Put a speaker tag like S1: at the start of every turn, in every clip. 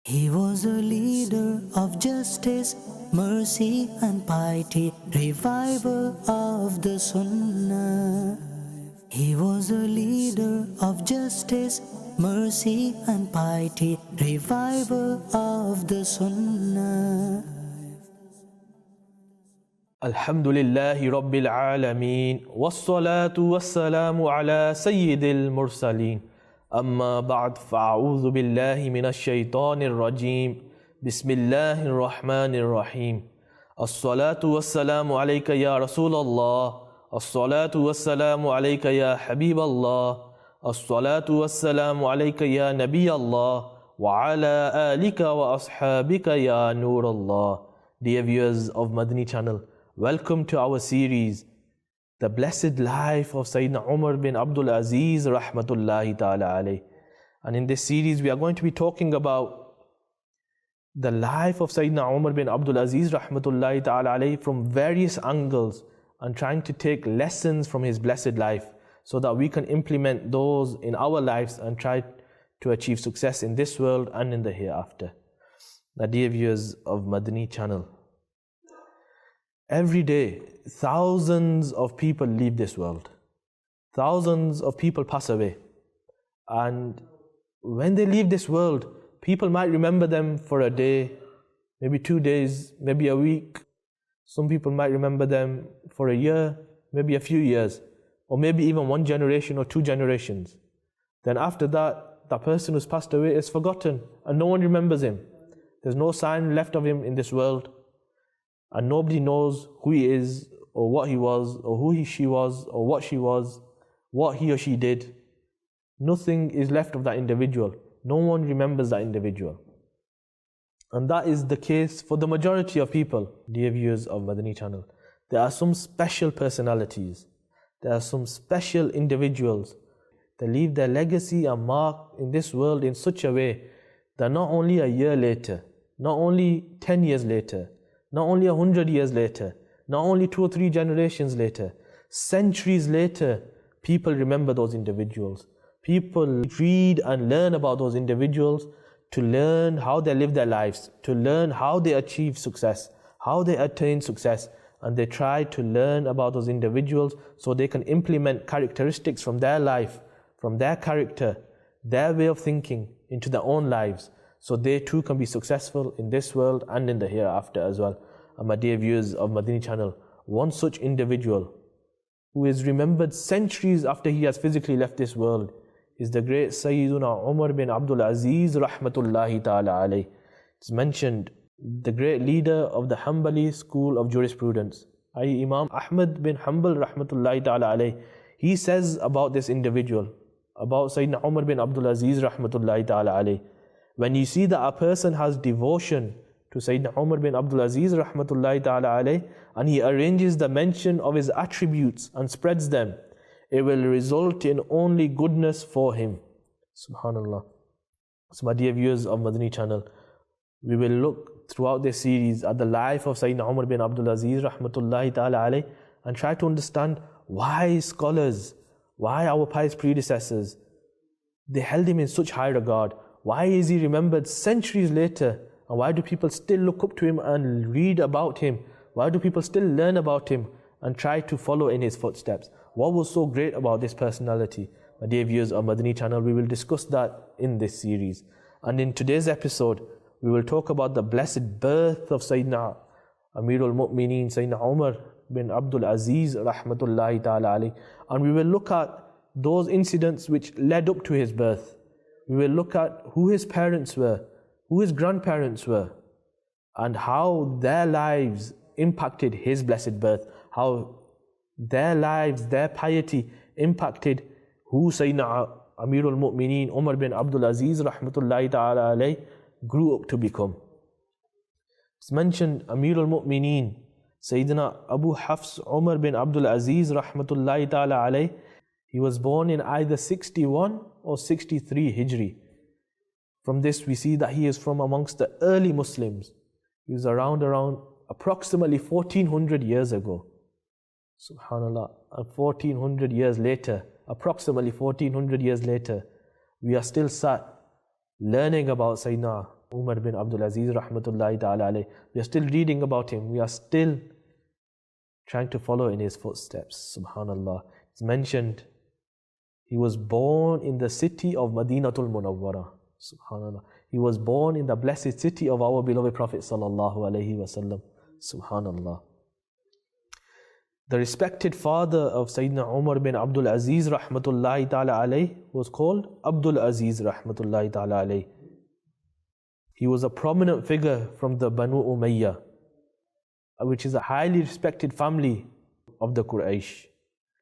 S1: He was a leader of justice, mercy and piety, reviver of the Sunnah. He was a leader of justice, mercy and piety, reviver of the Sunnah.
S2: Alhamdulillahi Rabbil Alameen, wassalatu wassalamu ala Sayyidil Mursaleen. Amma ba'd, fa'a'udhu billahi minash shaitanir rajim. Bismillahir Rahmanir Rahim. As-salatu wassalamu alayka ya Rasulallah. As-salatu wassalamu alayka ya Habiballah. As-salatu wassalamu alayka ya Nabiyallah. Wa ala alika wa ashabika ya Nurallah. Dear viewers of Madani Channel, welcome to our series, The Blessed Life of Sayyidina Umar bin Abdul Aziz rahmatullahi ta'ala alayh. And in this series we are going to be talking about the life of Sayyidina Umar bin Abdul Aziz rahmatullahi ta'ala alayh from various angles and trying to take lessons from his blessed life so that we can implement those in our lives and try to achieve success in this world and in the hereafter. Now, dear viewers of Madani Channel, every day, thousands of people leave this world. Thousands of people pass away. And when they leave this world, people might remember them for a day, maybe 2 days, maybe a week. Some people might remember them for a year, maybe a few years, or maybe even 1 generation or 2 generations. Then after that, the person who's passed away is forgotten and no one remembers him. There's no sign left of him in this world. And nobody knows who he is, or what he was, or who she was, or what she was, what he or she did. Nothing is left of that individual. No one remembers that individual. And that is the case for the majority of people, dear viewers of Madani Channel. There are some special personalities. There are some special individuals that leave their legacy and mark in this world in such a way that not only a year later, not only 10 years later, not only 100 years later, not only 2 or 3 generations later, centuries later, people remember those individuals. People read and learn about those individuals to learn how they live their lives, to learn how they achieve success, how they attain success, and they try to learn about those individuals so they can implement characteristics from their life, from their character, their way of thinking into their own lives, so they too can be successful in this world and in the hereafter as well. And my dear viewers of Madani Channel, one such individual who is remembered centuries after he has physically left this world is the great Sayyiduna Umar bin Abdul Aziz rahmatullahi ta'ala alayh. It's mentioned the great leader of the Hanbali school of jurisprudence, i.e. Imam Ahmad bin Hanbal rahmatullahi ta'ala alayh. He says about this individual, about Sayyidina Umar bin Abdul Aziz rahmatullahi ta'ala alayh, when you see that a person has devotion to Sayyidina Umar bin Abdul Aziz rahmatullahi ta'ala alayh, and he arranges the mention of his attributes and spreads them, it will result in only goodness for him. Subhanallah. So my dear viewers of Madani Channel, we will look throughout this series at the life of Sayyidina Umar bin Abdul Aziz rahmatullahi ta'ala alayh and try to understand why scholars, why our pious predecessors, they held him in such high regard. Why is he remembered centuries later? And why do people still look up to him and read about him? Why do people still learn about him and try to follow in his footsteps? What was so great about this personality? My dear viewers of Madani Channel, we will discuss that in this series. And in today's episode, we will talk about the blessed birth of Sayyidina Amirul Mu'mineen, Sayyidina Umar bin Abdul Aziz rahmatullahi ta'ala alayh. And we will look at those incidents which led up to his birth. We will look at who his parents were, who his grandparents were, and how their lives impacted his blessed birth, how their lives, their piety impacted who Sayyidina Amirul Mu'mineen Umar bin Abdul Aziz rahmatullahi ta'ala alayh grew up to become. It's mentioned Amirul Mu'mineen, Sayyidina Abu Hafs Umar bin Abdul Aziz rahmatullahi ta'ala alayh, he was born in either 61 or 63 Hijri. From this we see that he is from amongst the early Muslims. He was around approximately 1400 years ago. Subhanallah. And 1400 years later, approximately 1400 years later, we are still sat learning about Sayyidina Umar bin Abdul Aziz rahmatullahi ta'ala alayh. We are still reading about him. We are still trying to follow in his footsteps. Subhanallah. It's mentioned he was born in the city of Madinatul Munawwara. Subhanallah. He was born in the blessed city of our beloved Prophet sallallahu alaihi wasallam. Subhanallah. The respected father of Sayyidina Umar bin Abdul Aziz rahmatullahi ta'ala alayh was called Abdul Aziz rahmatullahi ta'ala alayh. He was a prominent figure from the Banu Umayyah, which is a highly respected family of the Quraysh.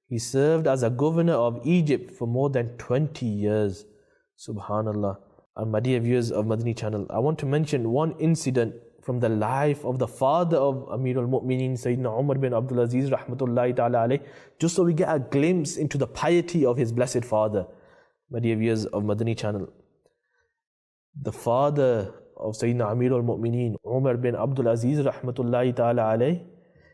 S2: He served as a governor of Egypt for more than 20 years. Subhanallah. And my dear viewers of Madani Channel, I want to mention one incident from the life of the father of Amir al-Mu'mineen, Sayyidina Umar bin Abdul Aziz rahmatullahi ta'ala alayh, just so we get a glimpse into the piety of his blessed father. My dear viewers of Madani Channel, the father of Sayyidina Amir al-Mu'mineen, Umar bin Abdul Aziz rahmatullahi ta'ala alayh,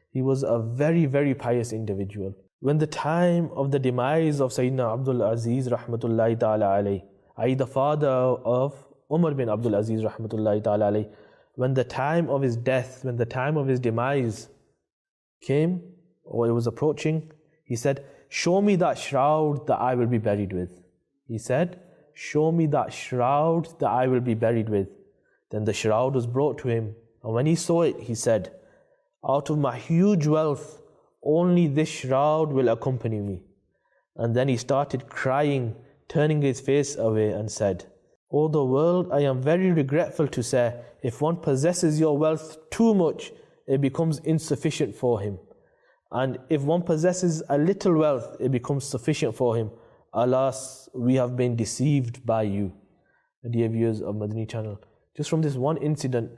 S2: he was a very, very pious individual. When the time of the demise of Sayyidina Abdul Aziz rahmatullahi ta'ala alayh, i.e. the father of Umar bin Abdul Aziz rahmatullahi ta'ala alayh, when the time of his death, when the time of his demise came, or it was approaching, he said, "Show me that shroud that I will be buried with." He said, "Show me that shroud that I will be buried with." Then the shroud was brought to him, and when he saw it, he said, "Out of my huge wealth, only this shroud will accompany me." And then he started crying, turning his face away, and said, "O the world, I am very regretful to say, if one possesses your wealth too much, it becomes insufficient for him. And if one possesses a little wealth, it becomes sufficient for him. Alas, we have been deceived by you." Dear viewers of Madani Channel, just from this one incident,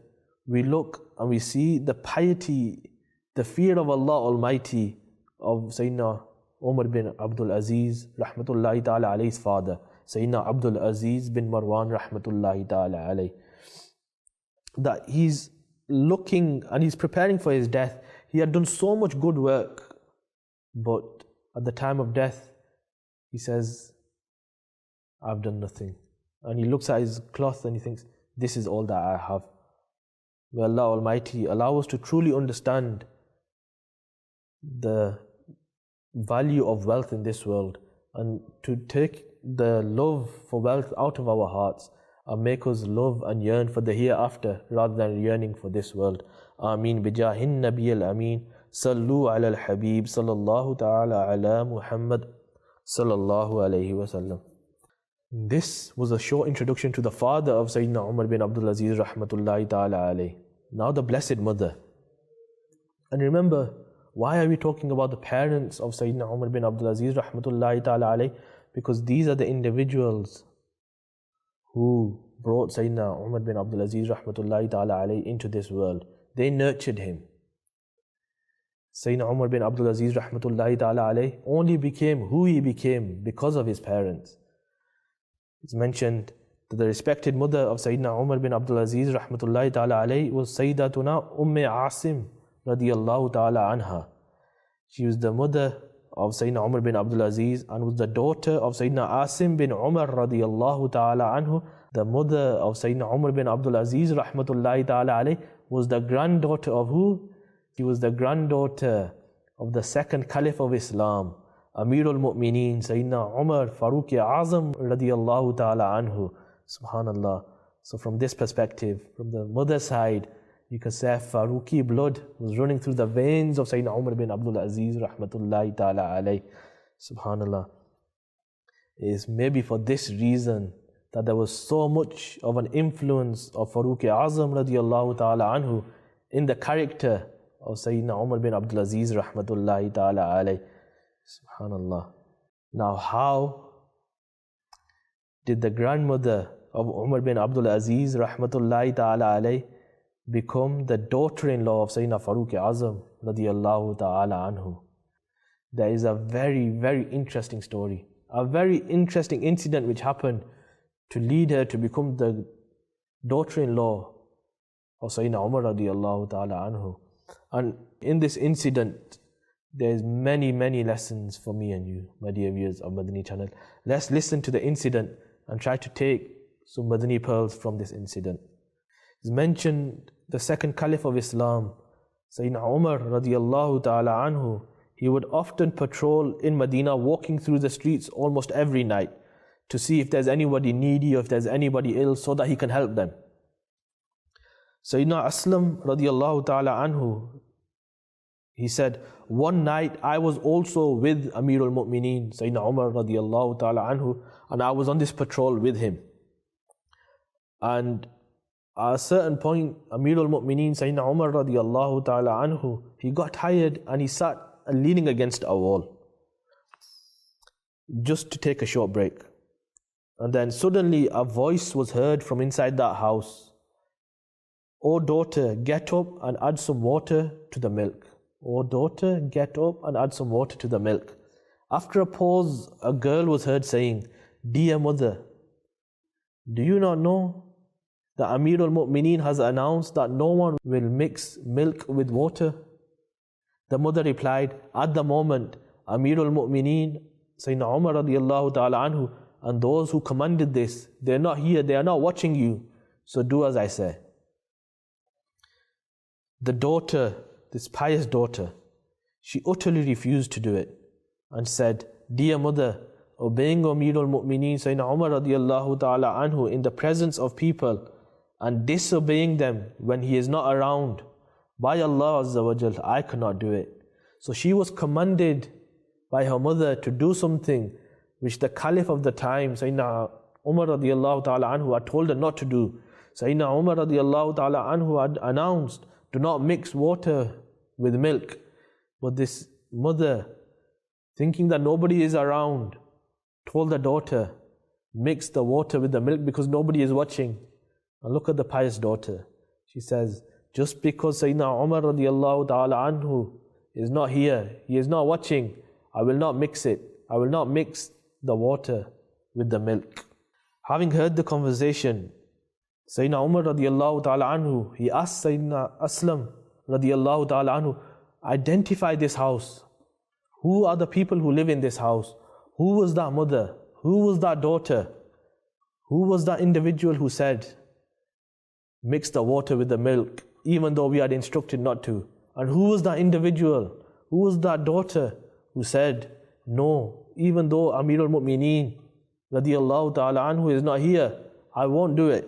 S2: we look and we see the piety, the fear of Allah Almighty of Sayyidina Umar bin Abdul Aziz rahmatullahi ta'ala alayh's father, Sayyidina Abdul Aziz bin Marwan rahmatullahi ta'ala alayh. That he's looking and he's preparing for his death. He had done so much good work, but at the time of death, he says, "I've done nothing." And he looks at his cloth and he thinks, "This is all that I have." May Allah Almighty allow us to truly understand the value of wealth in this world, and to take the love for wealth out of our hearts and make us love and yearn for the hereafter rather than yearning for this world. Ameen bijahin nabiyil ameen. Sallu ala al-habib sallallahu ta'ala ala Muhammad sallallahu alayhi wa sallam. This was a short introduction to the father of Sayyidina Umar bin Abdul Aziz rahmatullahi ta'ala alayh. Now the blessed mother. And remember, why are we talking about the parents of Sayyidina Umar bin Abdul Aziz rahmatullahi ta'ala alayh? Because these are the individuals who brought Sayyidina Umar bin Abdul Aziz rahmatullahi ta'ala alayh into this world. They nurtured him. Sayyidina Umar bin Abdul Aziz rahmatullahi ta'ala alayh only became who he became because of his parents. It's mentioned that the respected mother of Sayyidina Umar bin Abdul Aziz rahmatullahi ta'ala alayh was Sayyidatuna Asim radiyallahu ta'ala anha. She was the mother of Sayyidina Umar bin Abdul Aziz and was the daughter of Sayyidina Asim bin Umar radiyallahu ta'ala anhu. The mother of Sayyidina Umar bin Abdul Aziz rahmatullahi ta'ala alayh was the granddaughter of who? She was the granddaughter of the second Caliph of Islam, Amir al-Mu'mineen, Sayyidina Umar Farooq Azam radiyallahu ta'ala anhu. Subhanallah. So from this perspective, from the mother's side, you can say Farooqi blood was running through the veins of Sayyidina Umar bin Abdul Aziz rahmatullahi ta'ala alayh. Subhanallah. It is maybe for this reason that there was so much of an influence of Farooq Azam radiyallahu ta'ala anhu in the character of Sayyidina Umar bin Abdul Aziz rahmatullahi ta'ala alayh. Subhanallah. Now how did the grandmother of Umar bin Abdul Aziz rahmatullahi ta'ala alayh become the daughter-in-law of Sayyidina Farooq Azam radiyallahu ta'ala anhu? There is a very, very interesting story, a very interesting incident which happened to lead her to become the daughter-in-law of Sayyidina Umar radiyallahu ta'ala anhu. And in this incident, there's many, many lessons for me and you, my dear viewers of Madani Channel. Let's listen to the incident and try to take some Madani pearls from this incident. It's mentioned the second Caliph of Islam, Sayyidina Umar radiallahu ta'ala anhu, he would often patrol in Medina, walking through the streets almost every night to see if there's anybody needy or if there's anybody ill so that he can help them. Sayyidina Aslam radiallahu ta'ala anhu, he said, one night I was also with Amirul Mu'mineen, Sayyidina Umar radiallahu ta'ala anhu, and I was on this patrol with him. And at a certain point, Amirul Mu'mineen, Sayyidina Umar radiallahu ta'ala anhu, he got tired and he sat leaning against a wall just to take a short break. And then suddenly a voice was heard from inside that house. "O daughter, get up and add some water to the milk. O daughter, get up and add some water to the milk." After a pause, a girl was heard saying, "Dear mother, do you not know that Amirul Mu'mineen has announced that no one will mix milk with water?" The mother replied, "At the moment, Amirul Mu'mineen, Sayyidina Umar radiallahu ta'ala anhu, and those who commanded this, they're not here, they are not watching you, so do as I say." The daughter, this pious daughter, she utterly refused to do it and said, "Dear mother, obeying Amirul Mu'mineen Sayyidina Umar radiallahu ta'ala anhu in the presence of people and disobeying them when he is not around, by Allah Azza wa Jal, I cannot do it." So she was commanded by her mother to do something which the Caliph of the time, Sayyidina Umar radiallahu ta'ala anhu, had told her not to do. Sayyidina Umar radiallahu ta'ala anhu had announced, "Do not mix water with milk." But this mother, thinking that nobody is around, told the daughter, "Mix the water with the milk because nobody is watching." And look at the pious daughter. She says, just because Sayyidina Umar radiallahu ta'ala anhu is not here, he is not watching, I will not mix it. I will not mix the water with the milk. Having heard the conversation, Sayyidina Umar radiallahu ta'ala anhu, he asked Sayyidina Aslam radiallahu ta'ala anhu, "Identify this house. Who are the people who live in this house? Who was that mother? Who was that daughter? Who was that individual who said, mix the water with the milk, even though we had instructed not to? And who was that individual? Who was that daughter who said, no, even though Amirul Mu'mineen radiallahu ta'ala anhu is not here, I won't do it."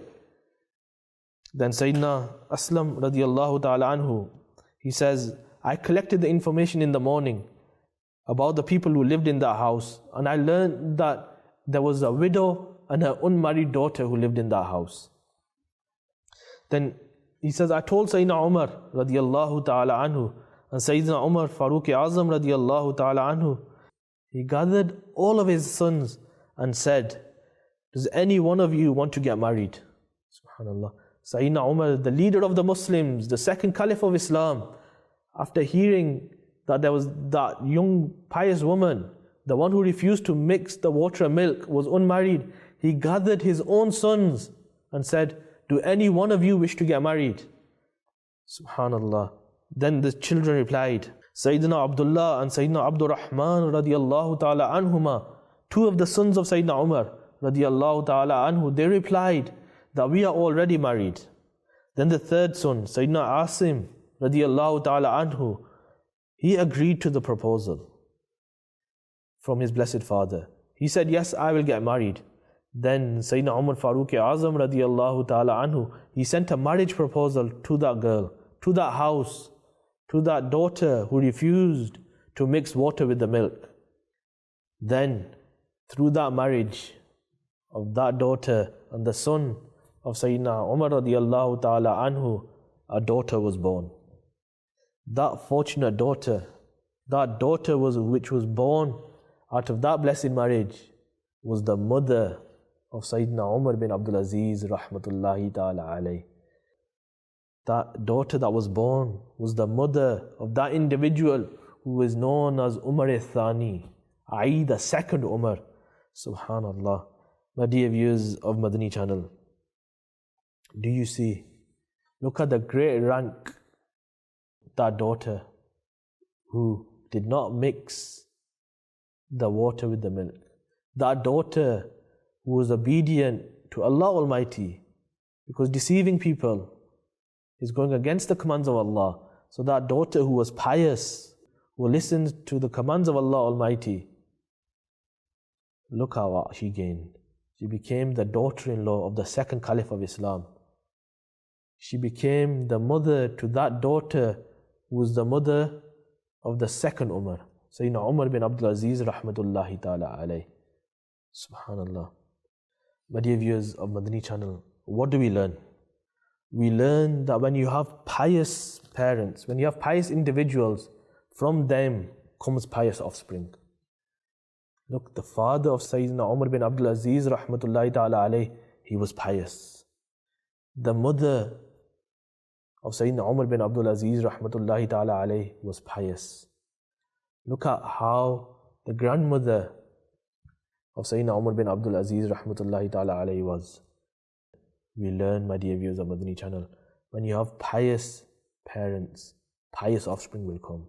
S2: Then Sayyidina Aslam radiallahu ta'ala anhu, he says, "I collected the information in the morning about the people who lived in that house, and I learned that there was a widow and her unmarried daughter who lived in that house." Then he says, "I told Sayyidina Umar radiallahu ta'ala anhu, and Sayyidina Umar Farooq Azam radiallahu ta'ala anhu, he gathered all of his sons and said, 'Does any one of you want to get married?'" Subhanallah. Sayyidina Umar, the leader of the Muslims, the second Caliph of Islam, after hearing that there was that young pious woman, the one who refused to mix the water and milk, was unmarried, he gathered his own sons and said, "Do any one of you wish to get married?" Subhanallah. Then the children replied, Sayyidina Abdullah and Sayyidina Abdul Rahman radiallahu ta'ala anhuma, two of the sons of Sayyidina Umar radiallahu ta'ala anhu, they replied that we are already married. Then the third son, Sayyidina Asim radiallahu ta'ala anhu, he agreed to the proposal from his blessed father. He said, "Yes, I will get married." Then Sayyidina Umar Farooq Azam radiallahu ta'ala anhu, he sent a marriage proposal to that girl, to that house, to that daughter who refused to mix water with the milk. Then, through that marriage of that daughter and the son of Sayyidina Umar radiallahu ta'ala anhu, a daughter was born. That fortunate daughter, which was born out of that blessed marriage, was the mother of Sayyidina Umar bin Abdul Aziz rahmatullahi ta'ala alayh. That daughter that was born was the mother of that individual who is known as Umar al-Thani, i.e. the second Umar. Subhanallah. My dear viewers of Madani Channel, do you see? Look at the great rank that daughter who did not mix the water with the milk. That daughter who was obedient to Allah Almighty, because deceiving people is going against the commands of Allah. So that daughter who was pious, who listened to the commands of Allah Almighty, look how she gained. She became the daughter-in-law of the second Caliph of Islam. She became the mother to that daughter who was the mother of the second Umar, Sayyidina Umar bin Abdul Aziz rahmatullahi ta'ala alayh. Subhanallah. My dear viewers of Madani Channel, what do we learn? We learn that when you have pious parents, when you have pious individuals, from them comes pious offspring. Look, the father of Sayyidina Umar bin Abdul Aziz rahmatullahi ta'ala alayh, he was pious. The mother of Sayyidina Umar bin Abdul Aziz rahmatullahi ta'ala alayh was pious. Look at how the grandmother of Sayyidina Umar bin Abdul Aziz rahmatullahi ta'ala alayhi was. We learn, my dear viewers of Madani Channel, when you have pious parents, pious offspring will come.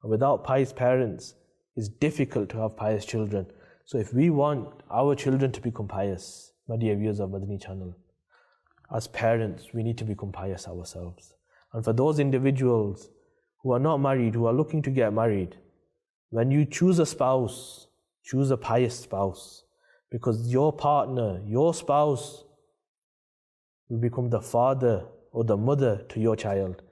S2: And without pious parents, it's difficult to have pious children. So if we want our children to become pious, my dear viewers of Madani Channel, as parents, we need to become pious ourselves. And for those individuals who are not married, who are looking to get married, when you choose a spouse, choose a pious spouse. Because your partner, your spouse, will become the father or the mother to your child.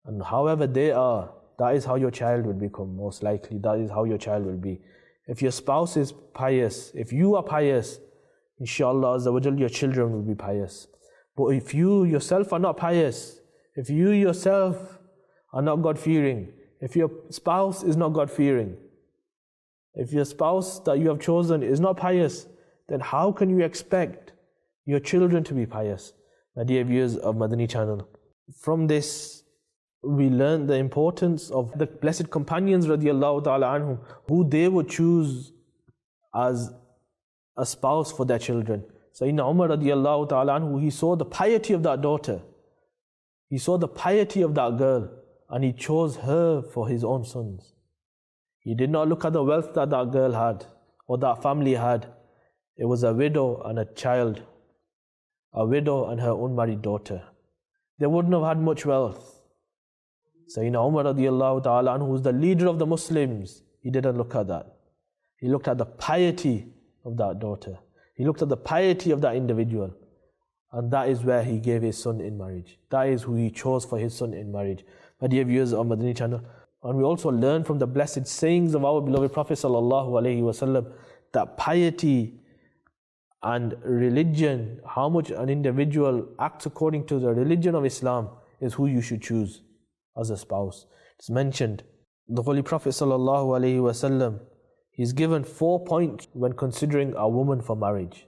S2: And however they are, that is how your child will become, most likely. That is how your child will be. If your spouse is pious, if you are pious, inshallah, Azza wa Jal, your children will be pious. But if you yourself are not pious, if you yourself are not God-fearing, if your spouse is not God-fearing, if your spouse that you have chosen is not pious, then how can you expect your children to be pious? My dear viewers of Madani Channel, from this we learn the importance of the blessed companions radiallahu ta'ala anhum, who they would choose as a spouse for their children. Sayyidina Umar radiallahu ta'ala anhu, he saw the piety of that daughter. He saw the piety of that girl, and he chose her for his own sons. He did not look at the wealth that that girl had, or that family had. It was a widow and a child, a widow and her unmarried daughter. They wouldn't have had much wealth. Sayyidina Umar radiallahu ta'ala anhu, who was the leader of the Muslims, he didn't look at that. He looked at the piety of that daughter. He looked at the piety of that individual. And that is where he gave his son in marriage. That is who he chose for his son in marriage. My dear viewers of Madani Channel, and we also learn from the blessed sayings of our beloved Prophet sallallahu alaihi wasallam that piety and religion, how much an individual acts according to the religion of Islam, is who you should choose as a spouse. It's mentioned, the Holy Prophet sallallahu alaihi wasallam, he's given 4 points when considering a woman for marriage.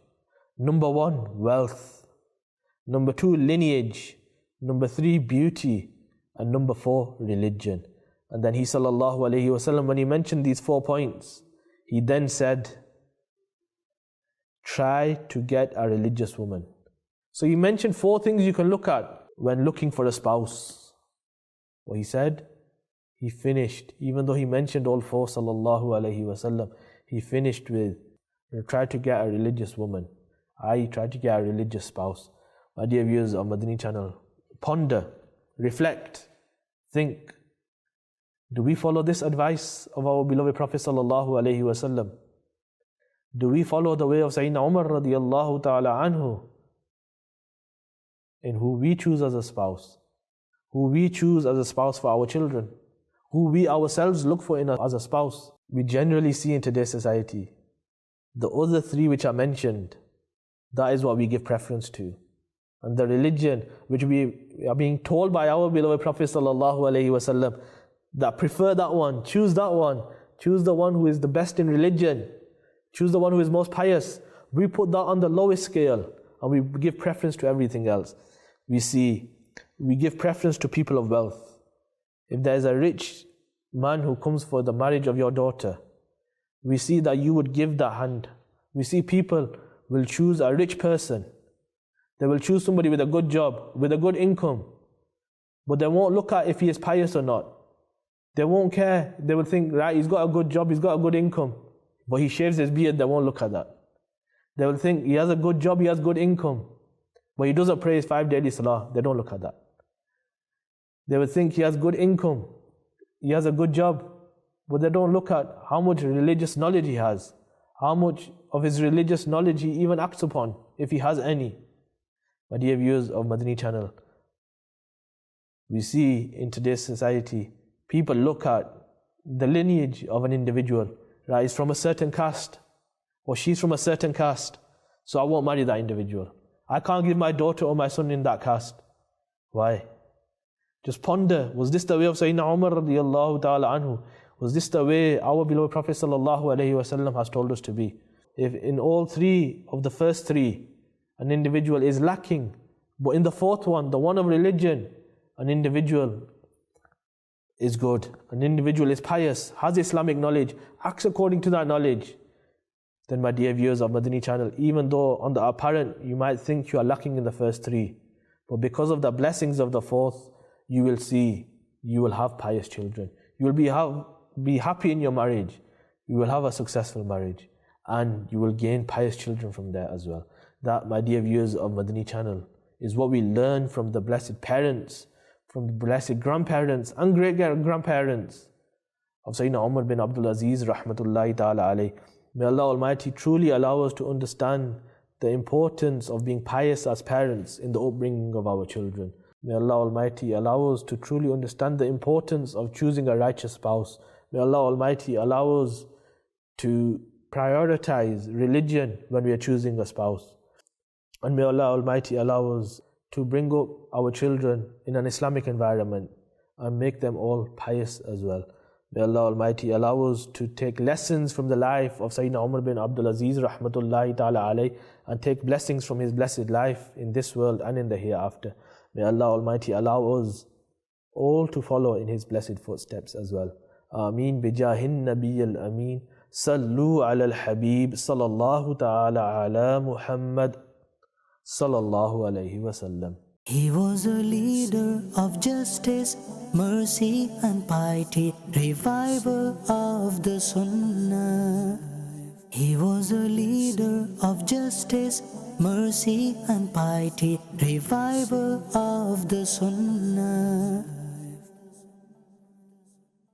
S2: Number 1, wealth. Number 2, lineage. Number 3, beauty. And number 4, religion. And then he sallallahu alaihi wasallam, when he mentioned these 4 points, he then said, try to get a religious woman. So he mentioned 4 things you can look at when looking for a spouse. What he said, he finished, even though he mentioned all 4 sallallahu alaihi wasallam, he finished with, try to get a religious woman. I try to get a religious spouse. My dear viewers of Madani Channel, ponder, reflect, think. Do we follow this advice of our beloved Prophet sallallahu alaihi wasallam? Do we follow the way of Sayyidina Umar radiallahu ta'ala anhu, in who we choose as a spouse, who we choose as a spouse for our children, who we ourselves look for as a spouse? We generally see in today's society, the other 3 which are mentioned, that is what we give preference to. And the religion which we are being told by our beloved Prophet sallallahu alaihi wasallam, that prefer that one, choose the one who is the best in religion, choose the one who is most pious. We put that on the lowest scale and we give preference to everything else. We give preference to people of wealth. If there is a rich man who comes for the marriage of your daughter, we see that you would give that hand. We see people will choose a rich person. They will choose somebody with a good job, with a good income. But they won't look at if he is pious or not. They won't care. They will think, right, he's got a good job, he's got a good income, but he shaves his beard. They won't look at that. They will think he has a good job, he has good income, but he doesn't pray his 5 daily salah. They don't look at that. They would think he has good income, he has a good job, but they don't look at how much religious knowledge he has, how much of his religious knowledge he even acts upon, if he has any. My dear viewers of Madani Channel, we see in today's society, people look at the lineage of an individual, right? He's from a certain caste, or she's from a certain caste, so I won't marry that individual. I can't give my daughter or my son in that caste. Why? Just ponder, was this the way of Sayyidina Umar radiallahu ta'ala anhu? Was this the way our beloved Prophet sallallahu alayhi wasallam has told us to be? If in all three of the first three, an individual is lacking, but in the fourth one, the one of religion, an individual is good, an individual is pious, has Islamic knowledge, acts according to that knowledge, then my dear viewers of Madani Channel, even though on the apparent you might think you are lacking in the first three, but because of the blessings of the fourth, you will see, you will have pious children. You will be happy in your marriage. You will have a successful marriage. And you will gain pious children from there as well. That, my dear viewers of Madani Channel, is what we learn from the blessed parents, from the blessed grandparents and great-grandparents of Sayyidina Umar bin Abdul Aziz, rahmatullahi ta'ala alayh. May Allah Almighty truly allow us to understand the importance of being pious as parents in the upbringing of our children. May Allah Almighty allow us to truly understand the importance of choosing a righteous spouse. May Allah Almighty allow us to prioritize religion when we are choosing a spouse. And may Allah Almighty allow us to bring up our children in an Islamic environment and make them all pious as well. May Allah Almighty allow us to take lessons from the life of Sayyidina Umar bin Abdul Aziz, rahmatullahi ta'ala alayh, and take blessings from his blessed life in this world and in the hereafter. May Allah Almighty allow us all to follow in his blessed footsteps as well. Ameen bijahin nabiyyil ameen. Sallu ala al-habib sallallahu ta'ala ala Muhammad sallallahu alayhi wa sallam.
S1: He was a leader of justice, mercy and piety, reviver of the Sunnah. He was a leader of justice, mercy and piety, reviver of the Sunnah.